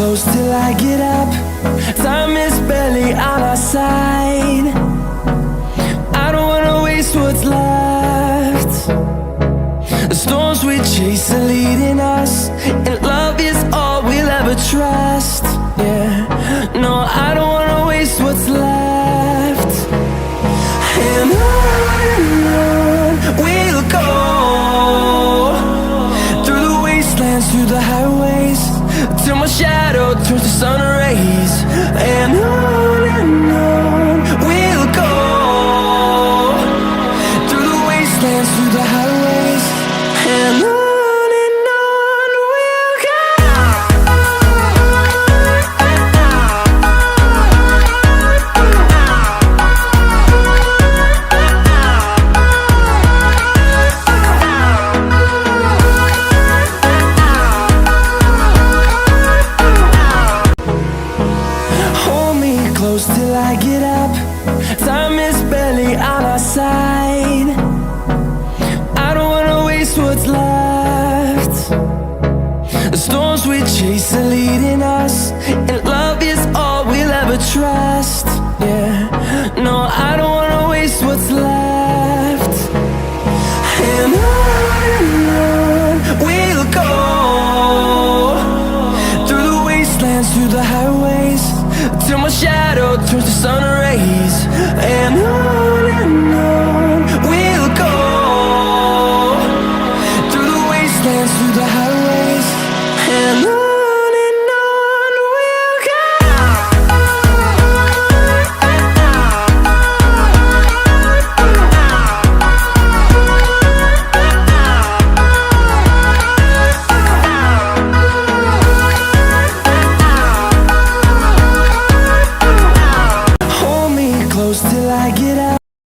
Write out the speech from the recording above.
close till I get up. Time is barely on our side. I don't wanna waste what's left. The storms we chase are leading us, and love is all we'll ever trust. Yeah, no, I don't wanna waste what's left. And on we'll go, through the wastelands, through the highways, till my shadow turns to sun rays. And on we'll go, through the wastelands, through the highways, and on we'll go. Hold me close till I get up. Time is barely on our side. I don't wanna waste what's left. The storms we chase are leading us, and love is all we'll ever trust. Yeah, no, I don't wanna waste what's left. And on we'll go, through the wastelands, through the highways, till my shadow turns to sun rays. And on